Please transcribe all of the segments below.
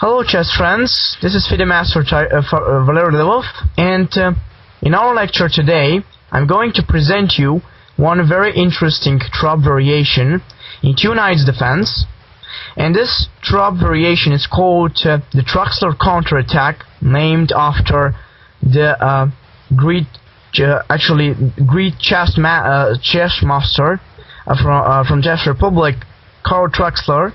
Hello chess friends, this is FIDE Master Valeri Lilov, and in our lecture today I'm going to present you one very interesting trop variation in two knights defense, and this trop variation is called the Traxler counterattack, named after the Greek chess master from Czech Republic, Karel Traxler.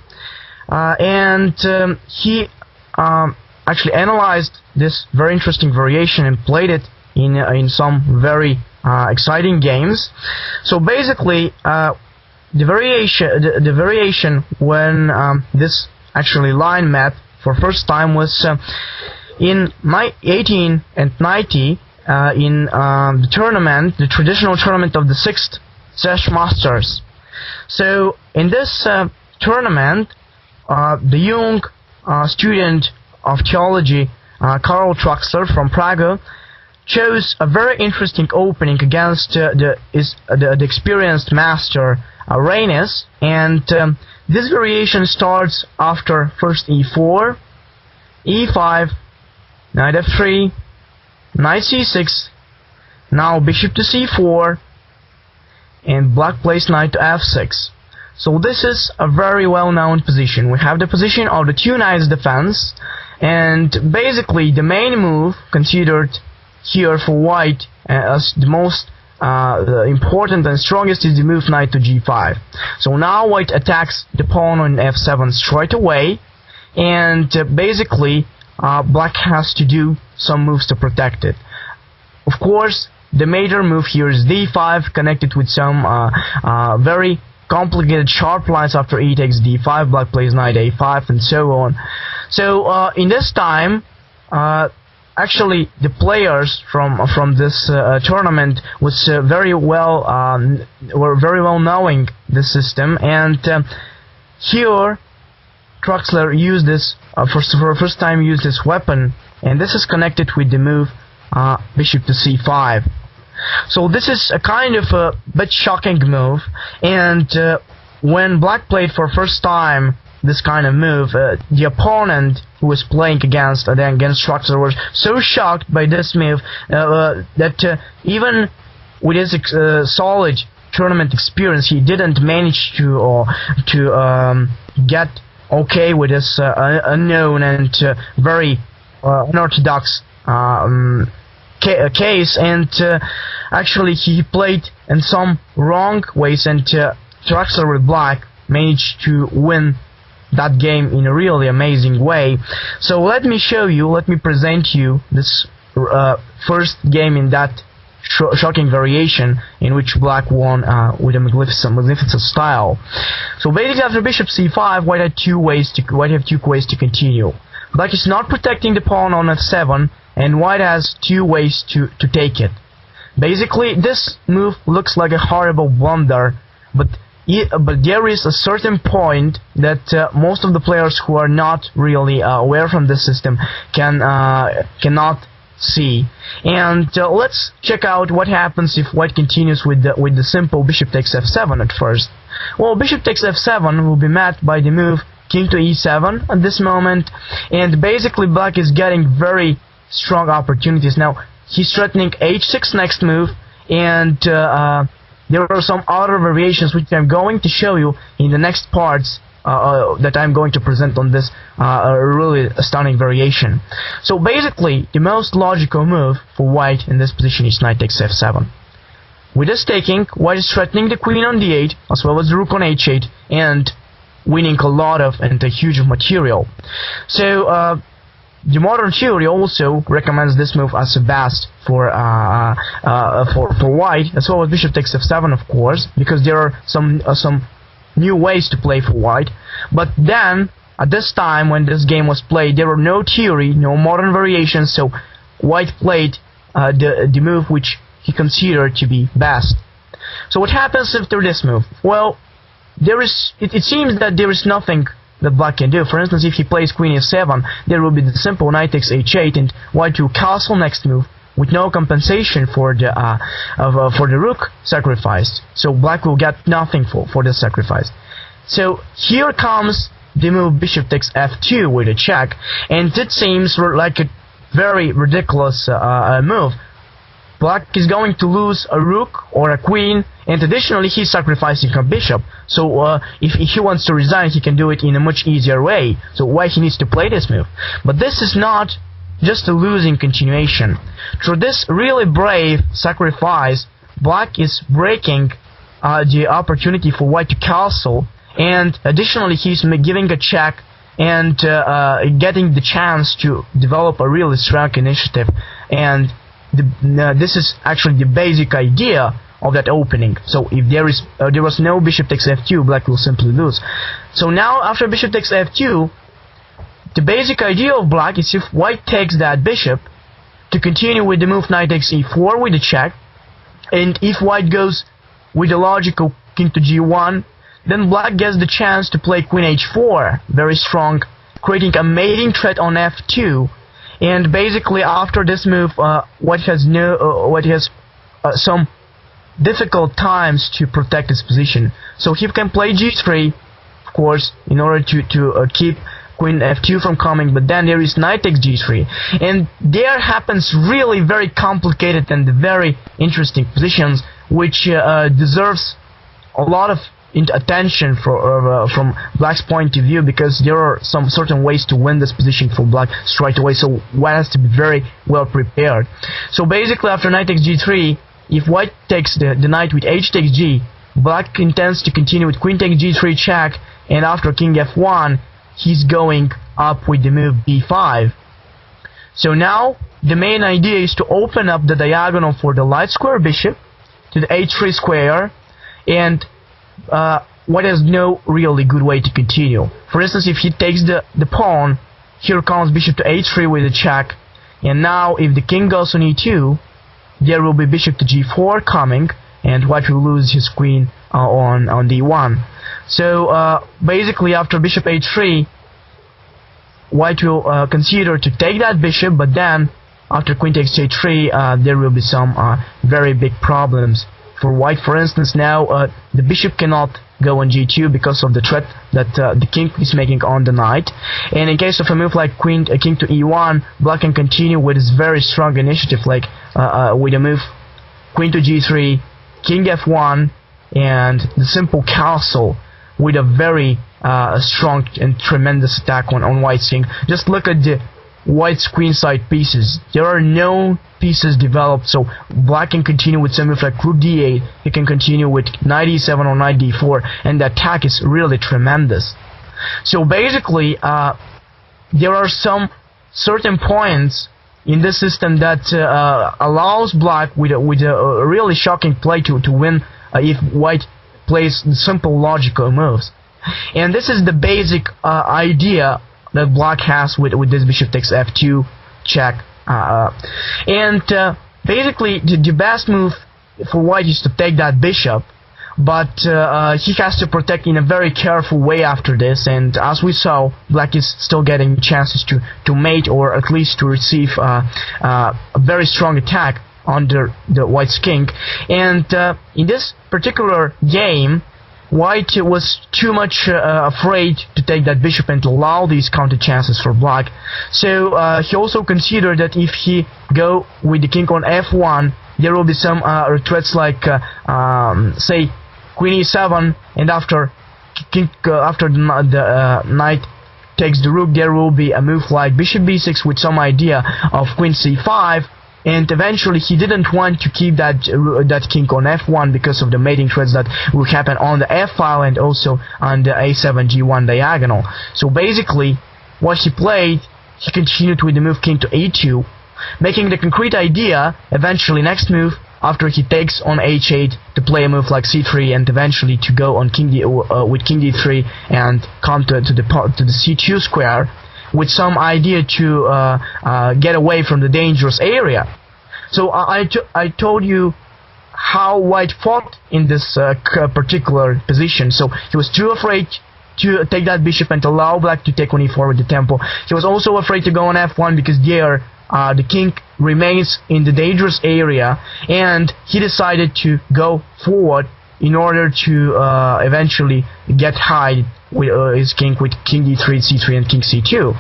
He actually analyzed this very interesting variation and played it in some very exciting games. So basically, the variation when this actually line met for first time was in 1890 in the tournament, the traditional tournament of the 6th Czech Masters. So in this tournament, the young student of theology, Karel Traxler from Prague, chose a very interesting opening against the experienced master Reinisch, and this variation starts after first e4, e5, knight f3, knight c6, now bishop to c4, and black plays knight to f6. So this is a very well-known position. We have the position of the two knights defense, and basically the main move considered here for white as the most important and strongest is the move knight to g5. So now white attacks the pawn on f7 straight away, and basically black has to do some moves to protect it. Of course, the major move here is d5, connected with some very complicated sharp lines after e takes d5, black plays knight a5, and so on. So in this time, actually the players from this tournament was were very well knowing this system, and here Traxler used this for the first time used this weapon, and this is connected with the move bishop to c5. So this is a kind of a bit shocking move, and when black played for first time this kind of move, the opponent who was playing against Traxler was so shocked by this move that even with his solid tournament experience, he didn't manage to get okay with this unknown and very unorthodox case, and actually he played in some wrong ways, and Traxler with black managed to win that game in a really amazing way. So let me present you this first game in that shocking variation in which black won with a magnificent style. So basically after bishop c5, white have two ways to continue. Black is not protecting the pawn on f7, and white has two ways to take it. Basically, this move looks like a horrible blunder, but there is a certain point that most of the players who are not really aware from this system cannot see. And let's check out what happens if white continues with the simple bishop takes f7 at first. Well, bishop takes f7 will be met by the move king to e7 at this moment, and basically black is getting very strong opportunities. Now he's threatening h6 next move, and there are some other variations which I'm going to show you in the next parts that I'm going to present on this really stunning variation. So basically the most logical move for white in this position is knight takes f7. With this taking, white is threatening the queen on d8 as well as the rook on h8 and winning a lot of and a huge material. So the modern theory also recommends this move as a best for white, as well as bishop takes f7, of course, because there are some new ways to play for white. But then, at this time when this game was played, there were no theory, no modern variations, so white played the move which he considered to be best. So what happens after this move? Well, it seems that there is nothing that black can do. For instance, if he plays queen f7, there will be the simple knight takes h8, and white will castle next move with no compensation for the rook sacrificed. So black will get nothing for this sacrifice. So here comes the move bishop takes f2 with a check, and it seems like a very ridiculous move. Black is going to lose a rook or a queen, and additionally he's sacrificing a bishop. So if he wants to resign, he can do it in a much easier way. So why he needs to play this move? But this is not just a losing continuation. Through this really brave sacrifice, Black is breaking the opportunity for White to castle, and additionally he's giving a check and getting the chance to develop a really strong initiative. And this is actually the basic idea of that opening. So if there was no bishop takes f2, Black will simply lose. So now after bishop takes f2, the basic idea of Black is if White takes that bishop, to continue with the move knight takes e4 with a check, and if White goes with the logical king to g1, then Black gets the chance to play queen h4, very strong, creating a mating threat on f2. And basically after this move, White has some difficult times to protect his position. So he can play g3, of course, in order to keep queen f2 from coming, but then there is knight takes g3, and there happens really very complicated and very interesting positions, which deserves a lot of attention from Black's point of view, because there are some certain ways to win this position for Black straight away, so White has to be very well prepared. So basically after knight takes g3, if White takes the knight with h takes g, Black intends to continue with queen takes g3 check, and after king f1 he's going up with the move b5. So now the main idea is to open up the diagonal for the light square bishop to the h3 square, and White has no really good way to continue. For instance, if he takes the pawn, here comes bishop to h3 with a check, and now if the king goes on e2, there will be bishop to g4 coming, and White will lose his queen on d1. So basically after bishop h3, White will consider to take that bishop, but then after queen takes h3, there will be some very big problems for White. For instance, now the bishop cannot go on g2 because of the threat that the king is making on the knight, and in case of a move like king to e1, Black can continue with his very strong initiative, like with a move queen to g3, king f1, and the simple castle with a very strong and tremendous attack on White's king. Just look at the White's queenside pieces. There are no pieces developed, so Black can continue with some move like rook d8, he can continue with knight e7 or knight d4, and the attack is really tremendous. So basically, there are some certain points in this system that allows Black with a really shocking play to win if White plays simple logical moves. And this is the basic idea that Black has with this bishop takes f2 check. Basically the best move for White is to take that bishop, but he has to protect in a very careful way after this, and as we saw, Black is still getting chances to mate, or at least to receive a very strong attack under the White's king. And in this particular game, White was too much afraid to take that bishop and to allow these counter chances for Black. So he also considered that if he go with the king on f1, there will be some threats like say queen e7, and after the knight takes the rook, there will be a move like bishop b6 with some idea of queen c5. And eventually he didn't want to keep that king on f1 because of the mating threats that will happen on the f file and also on the a7 g1 diagonal. So basically what he played, he continued with the move king to e2, making the concrete idea eventually next move after he takes on h8 to play a move like c3, and eventually to go on with king d3 and come to the c2 square, with some idea to get away from the dangerous area. So I told you how White fought in this particular position. So he was too afraid to take that bishop and allow Black to take on e4 with the tempo. He was also afraid to go on f1 because there the king remains in the dangerous area, and he decided to go forward in order to eventually get high with his king with king d3, c3, and king c2.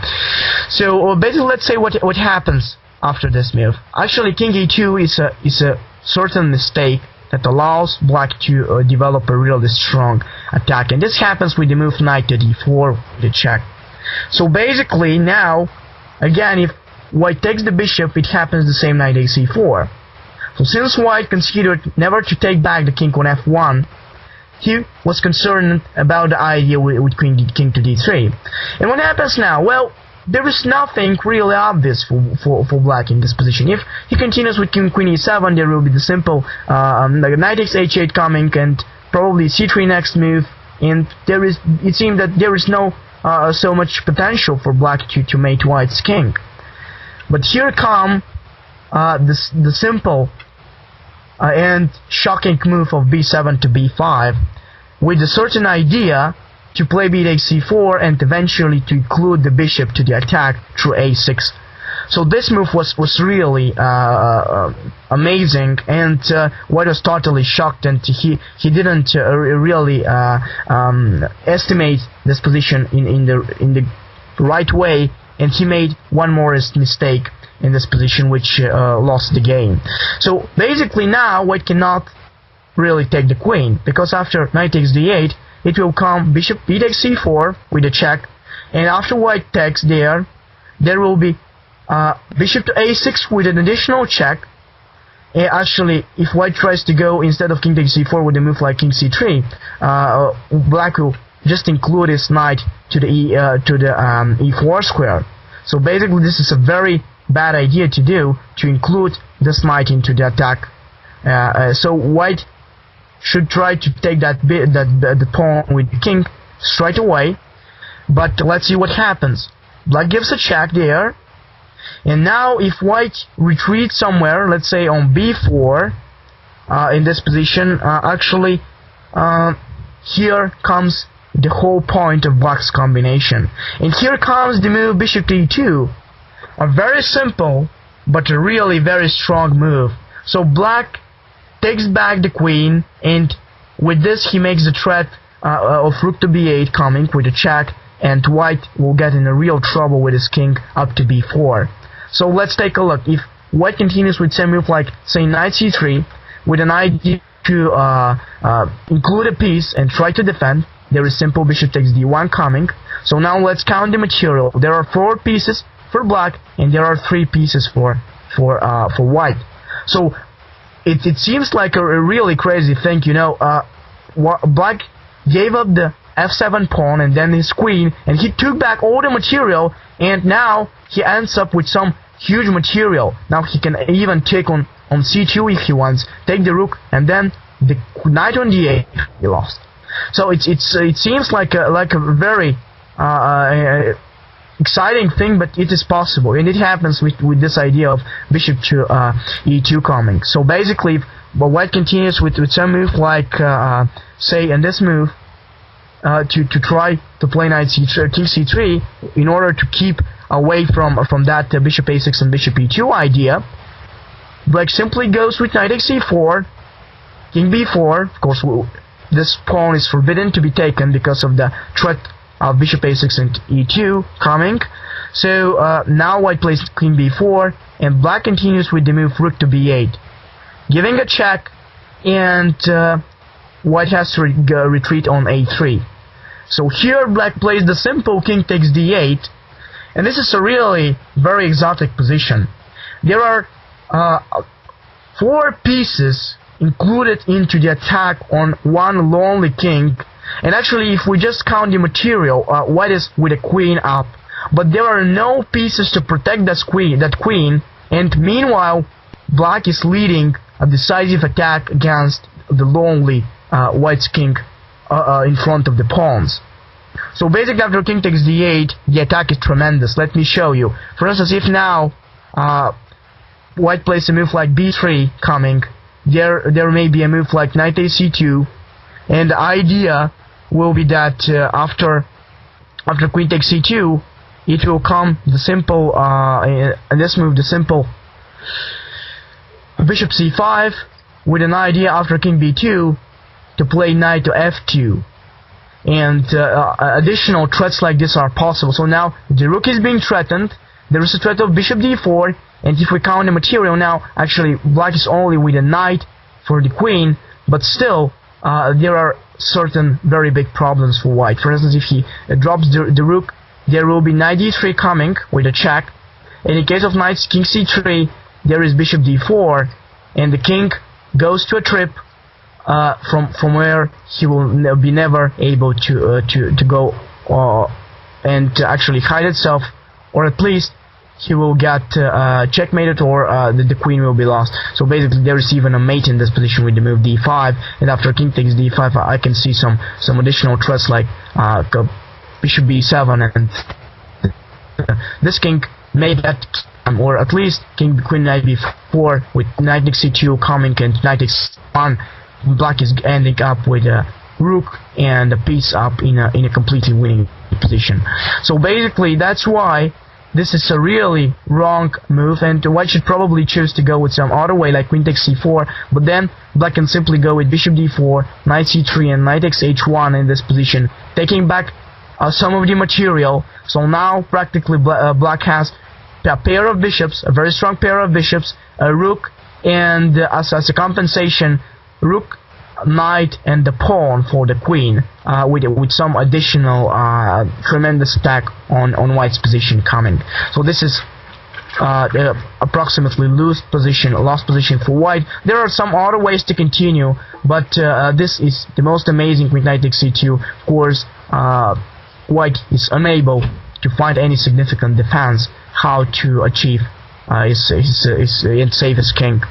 So basically, let's say what happens after this move. Actually, king e2 is a certain mistake that allows black to develop a really strong attack, and this happens with the move knight to d4, the check. So basically now, again, if white takes the bishop, it happens the same knight takes c4. So since white considered never to take back the king on f1, he was concerned about the idea with king to d3. And what happens now? Well, there is nothing really obvious for black in this position. If he continues with king queen e7, there will be the simple like knight takes h8 coming, and probably c3 next move, and it seems that there is no so much potential for black to mate white's king. But here come the simple and shocking move of b7 to b5, with a certain idea to play b takes c4 and eventually to include the bishop to the attack through a6. So this move was really amazing, and white was totally shocked, and he didn't really estimate this position in the right way, and he made one more mistake in this position, which lost the game. So basically now white cannot really take the queen, because after knight takes d8, it will come bishop b takes c4 with a check, and after white takes there will be bishop to a6 with an additional check. And actually, if white tries to go instead of king takes c4 with a move like king c3, black will just include his knight to the e4 square. So basically, this is a very bad idea to do, to include this knight into the attack. So white should try to take the pawn with the king straight away. But let's see what happens. Black gives a check there, and now if white retreats somewhere, let's say on b4, in this position, actually here comes the whole point of black's combination. And here comes the move bishop to e2, a very simple but a really very strong move. So black takes back the queen, and with this he makes the threat of rook to b8 coming with a check, and white will get in a real trouble with his king up to b4. So let's take a look. If white continues with same move like, say, knight c3, with an idea to include a piece and try to defend, there is simple bishop takes d1 coming. So now let's count the material. There are 4 pieces for black, and there are 3 pieces for white. So it seems like a really crazy thing, you know. Black gave up the f7 pawn and then his queen, and he took back all the material, and now he ends up with some huge material. Now he can even take on c2 if he wants, take the rook, and then the knight on d8, he lost. So it seems like a very exciting thing, but it is possible, and it happens with this idea of bishop to e2 coming. So basically, but white continues with some move like say in this move to try to play knight c3, king c3, in order to keep away from that bishop a6 and bishop e2 idea. Black simply goes with knight takes c4, king b4. Of course, this pawn is forbidden to be taken because of the threat of bishop a6 and e2 coming. So now white plays king b4, and black continues with the move rook to b8, giving a check, and white has to retreat on a3. So here black plays the simple king takes d8, and this is a really very exotic position. There are 4 pieces included into the attack on one lonely king, and actually if we just count the material, white is with a queen up, but there are no pieces to protect that queen, and meanwhile black is leading a decisive attack against the lonely white's king in front of the pawns. So basically after king takes d8, the attack is tremendous. Let me show you. For instance, if now white plays a move like b3 coming, there may be a move like knight a c2, and the idea will be that after queen takes c2, it will come the simple in this move, the simple bishop c5, with an idea after king b2 to play knight to f2. and additional threats like this are possible. So now the rook is being threatened. There is a threat of bishop d4, and if we count the material now, actually black is only with a knight for the queen, but still there are certain very big problems for white. For instance, if he drops the rook, there will be knight d3 coming with a check. In the case of knight king c3, there is bishop d4, and the king goes to a trip from where he will be never able to go and to actually hide itself, or at least he will get checkmated, or the queen will be lost. So basically there is even a mate in this position with the move d5, and after king takes d5 I can see some additional threats like bishop b7, and this king may get, or at least king queen knight b4 with knight takes c2 coming, and knight takes on. Black is ending up with a rook and a piece up in a completely winning position. So basically that's why this is a really wrong move, and white should probably choose to go with some other way like queen takes c4, but then black can simply go with bishop d4, knight c3, and knight takes h1 in this position, taking back some of the material. So now practically black has a pair of bishops, a very strong pair of bishops, a rook, and as a compensation, rook, knight, and the pawn for the queen, with some additional tremendous attack on white's position coming. So this is approximately lost position for white. There are some other ways to continue, but this is the most amazing with knight takes c2. Of course, white is unable to find any significant defense how to achieve his save his king.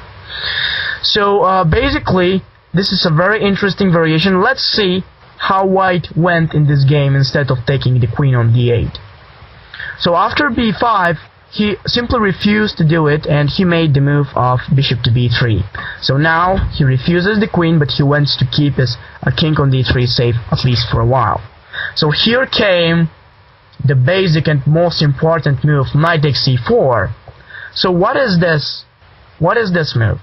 So basically this is a very interesting variation. Let's see how white went in this game instead of taking the queen on d8. So after b5, he simply refused to do it, and he made the move of bishop to b3. So now he refuses the queen, but he wants to keep his king on d3 safe, at least for a while. So here came the basic and most important move, knight takes c4. So what is this? What is this move?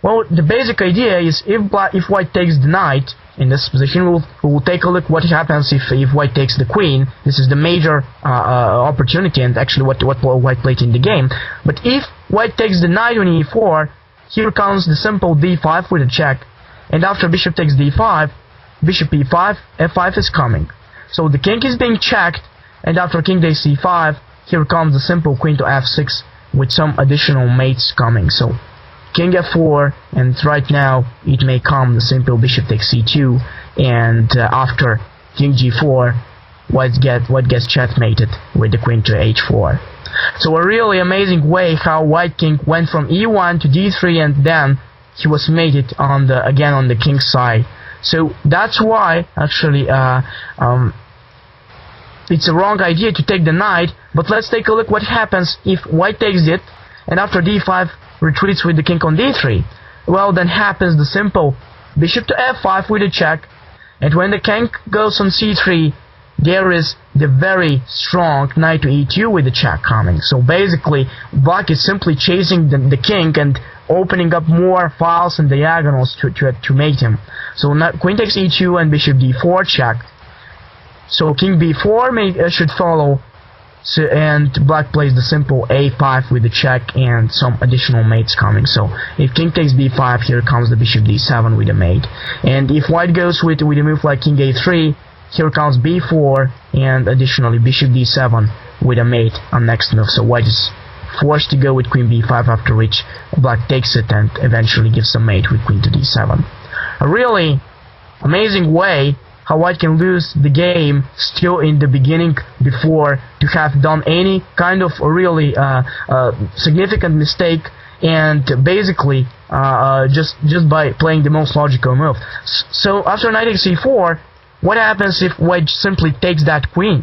Well, the basic idea is if white takes the knight in this position, we'll take a look what happens if white takes the queen. This is the major opportunity, and actually what white played in the game. But if white takes the knight on e4, here comes the simple d5 with a check, and after bishop takes d5, bishop e5, f5 is coming. So the king is being checked, and after king takes c5, here comes the simple queen to f6 with some additional mates coming. So king f4, and right now it may come the simple bishop takes c2, and after king g4, white gets checkmated with the queen to h4. So a really amazing way how white king went from e1 to d3, and then he was mated again on the king's side. So that's why actually it's a wrong idea to take the knight. But let's take a look what happens if white takes it, and after d5 retreats with the king on d3. Well, then happens the simple bishop to f5 with a check, and when the king goes on c3, there is the very strong knight to e2 with the check coming. So basically black is simply chasing the king and opening up more files and diagonals to mate him. So now queen takes e2 and bishop d4 check. So king b4 should follow. So, and black plays the simple a5 with the check and some additional mates coming. So if king takes b5, here comes the bishop d7 with a mate. And if white goes with a move like king a3, here comes b4 and additionally bishop d7 with a mate on next move. So white is forced to go with queen b5, after which black takes it and eventually gives a mate with queen to d7. A really amazing way how white can lose the game still in the beginning before to have done any kind of really significant mistake, and basically just by playing the most logical move. So after knight takes c4, what happens if white simply takes that queen?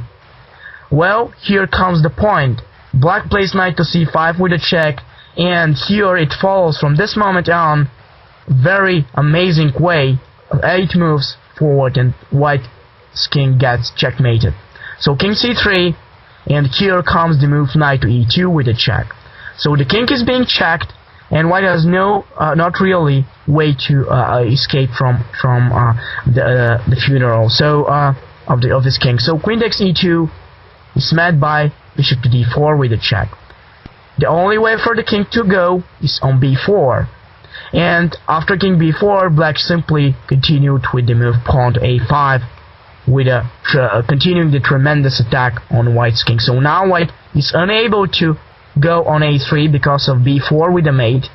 Well, here comes the point. Black plays knight to c5 with a check, and here it follows from this moment on very amazing way, 8 moves forward, and white's king gets checkmated. So king c3, and here comes the move knight to e2 with a check. So the king is being checked, and white has not really way to escape from the funeral. So of this king. So queen takes e2 is met by bishop to d4 with a check. The only way for the king to go is on b4. And after king b4, black simply continued with the move pawn to a5 with continuing the tremendous attack on white's king. So now white is unable to go on a3 because of b4 with the mate.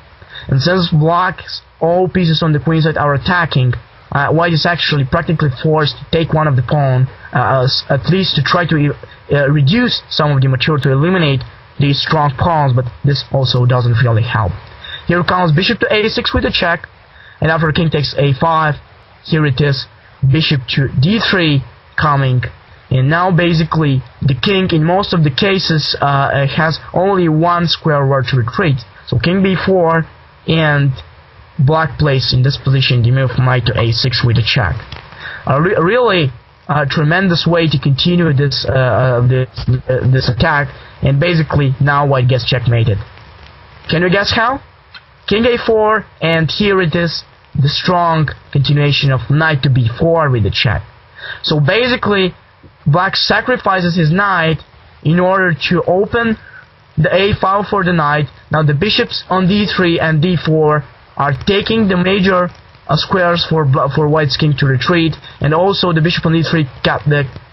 And since black's all pieces on the queen side are attacking, white is actually practically forced to take one of the pawn, at least to try to reduce some of the material to eliminate these strong pawns, but this also doesn't really help. Here comes bishop to a6 with a check, and after king takes a5, here it is, bishop to d3 coming, and now basically the king in most of the cases has only one square where to retreat. So king b4, and black plays in this position the move knight to a6 with a check. Really tremendous way to continue this this attack, and basically now white gets checkmated. Can you guess how? King a4, and here it is, the strong continuation of knight to b4 with the check. So basically black sacrifices his knight in order to open the a file for the knight. Now the bishops on d3 and d4 are taking the major squares for white's king to retreat, and also the bishop on d3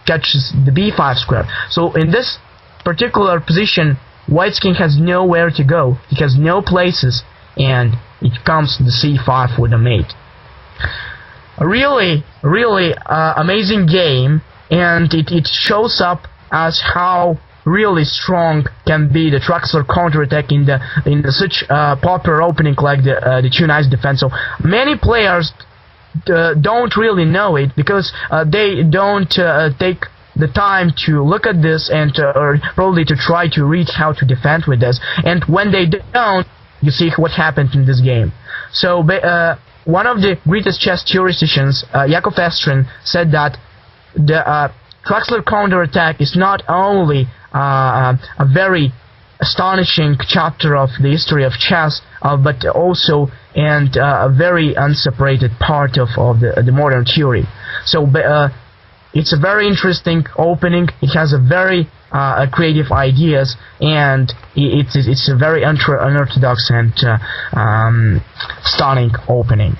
catches the b5 square. So in this particular position, white's king has nowhere to go. He has no places, and it comes to the c5 with a mate. A really amazing game, and it shows up as how really strong can be the Traxler counterattack in the such popular opening like the two knights defense. So many players don't really know it because they don't take the time to look at this and or probably to try to read how to defend with this. And when they don't, you see what happened in this game. So one of the greatest chess theoreticians, Yakov Estrin, said that the Traxler counterattack is not only a very astonishing chapter of the history of chess, but also a very unseparated part of the modern theory. So it's a very interesting opening. It has a very creative ideas, and it's a very unorthodox and stunning opening.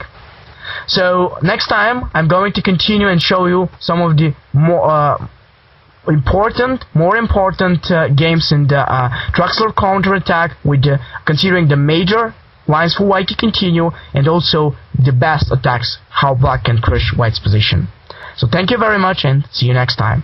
So next time I'm going to continue and show you some of the more important games in the Traxler counterattack, with considering the major lines for white to continue, and also the best attacks, how black can crush white's position. So thank you very much, and see you next time.